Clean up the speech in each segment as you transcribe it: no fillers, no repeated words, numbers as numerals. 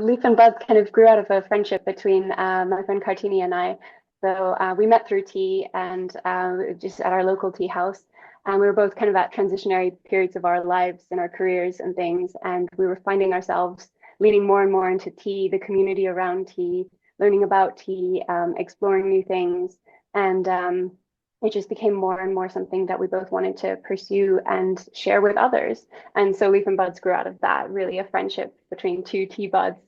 Leaf&Buds kind of grew out of a friendship between my friend Kartini and I. So we met through tea and just at our local tea house. And we were both kind of at transitionary periods of our lives and our careers and things. And we were finding ourselves leaning more and more into tea, the community around tea, learning about tea, exploring new things. And it just became more and more something that we both wanted to pursue and share with others. And so Leaf&Buds grew out of that, really a friendship between two tea buds.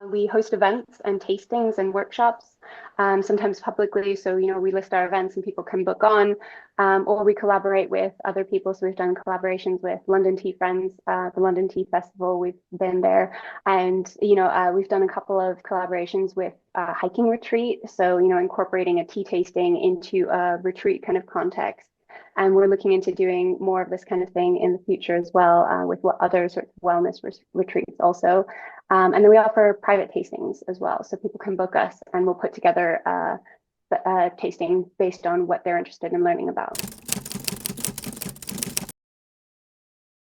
We host events and tastings and workshops, sometimes publicly. So, we list our events and people can book on, or we collaborate with other people. So we've done collaborations with London Tea Friends, the London Tea Festival. We've been there, and we've done a couple of collaborations with hiking retreat. So, incorporating a tea tasting into a retreat kind of context. And we're looking into doing more of this kind of thing in the future as well, with what other sorts of wellness retreats also. And then we offer private tastings as well. So people can book us and we'll put together a tasting based on what they're interested in learning about.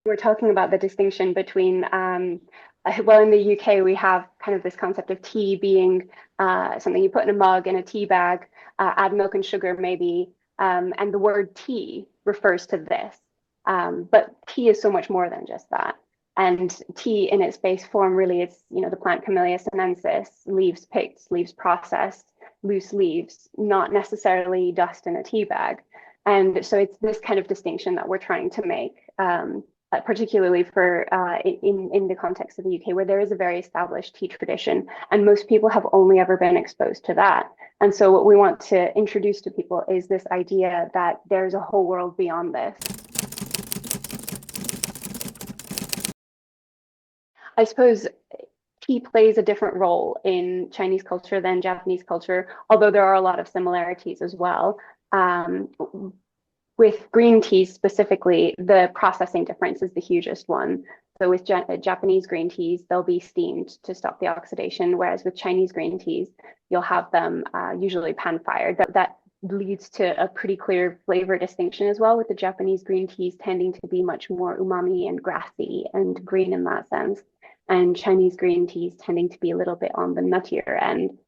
We're talking about the distinction between, well, in the UK, we have kind of this concept of tea being something you put in a mug in a tea bag, add milk and sugar maybe, and the word tea refers to this. But tea is so much more than just that. And tea in its base form really is, the plant Camellia sinensis, leaves picked, leaves processed, loose leaves, not necessarily dust in a tea bag. And so it's this kind of distinction that we're trying to make, particularly for in the context of the UK, where there is a very established tea tradition, and most people have only ever been exposed to that. And so what we want to introduce to people is this idea that there's a whole world beyond this. I suppose tea plays a different role in Chinese culture than Japanese culture, although there are a lot of similarities as well. With green teas specifically, the processing difference is the hugest one. So with Japanese green teas, they'll be steamed to stop the oxidation, whereas with Chinese green teas, you'll have them usually pan-fired. That leads to a pretty clear flavor distinction as well, with the Japanese green teas tending to be much more umami and grassy and green in that sense, and Chinese green teas tending to be a little bit on the nuttier end,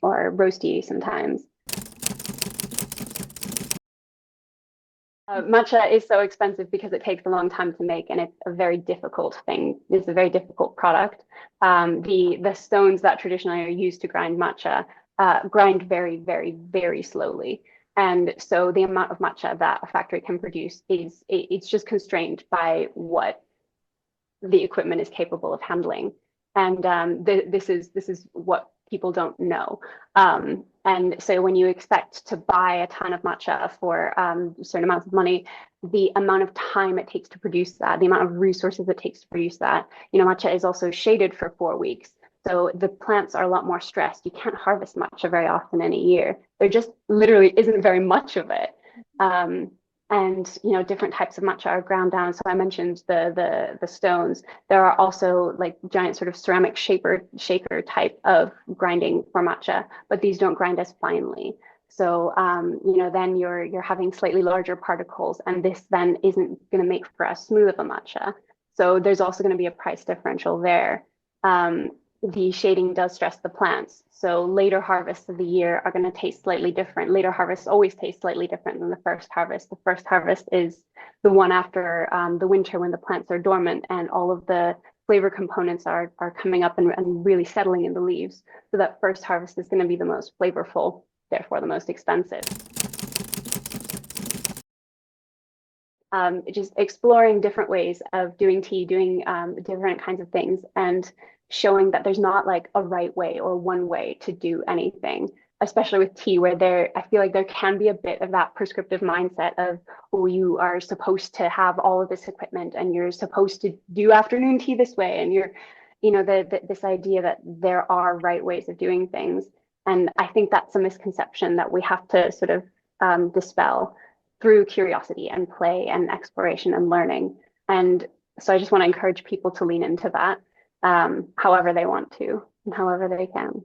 or roasty sometimes. Matcha is so expensive because it takes a long time to make, and it's a very difficult thing. It's a very difficult product. The stones that traditionally are used to grind matcha grind very, very, very slowly. And so the amount of matcha that a factory can produce it's just constrained by what the equipment is capable of handling. And this is what people don't know. And so when you expect to buy a ton of matcha for certain amounts of money, the amount of time it takes to produce that, the amount of resources it takes to produce that, matcha is also shaded for 4 weeks. So the plants are a lot more stressed. You can't harvest matcha very often in a year. There just literally isn't very much of it. And different types of matcha are ground down. So I mentioned the stones. There are also like giant sort of ceramic shaker type of grinding for matcha, but these don't grind as finely. So then you're having slightly larger particles, and this then isn't going to make for as smooth of a matcha. So there's also going to be a price differential there. The shading does stress the plants. So later harvests of the year are going to taste slightly different. Later harvests always taste slightly different than the first harvest. The first harvest is the one after the winter when the plants are dormant and all of the flavor components are coming up and really settling in the leaves. So that first harvest is going to be the most flavorful, therefore the most expensive. Just exploring different ways of doing tea, doing different kinds of things, and showing that there's not like a right way or one way to do anything, especially with tea, where I feel like there can be a bit of that prescriptive mindset of, oh, you are supposed to have all of this equipment and you're supposed to do afternoon tea this way. And this idea that there are right ways of doing things. And I think that's a misconception that we have to sort of dispel through curiosity and play and exploration and learning. And so I just want to encourage people to lean into that, however they want to and however they can.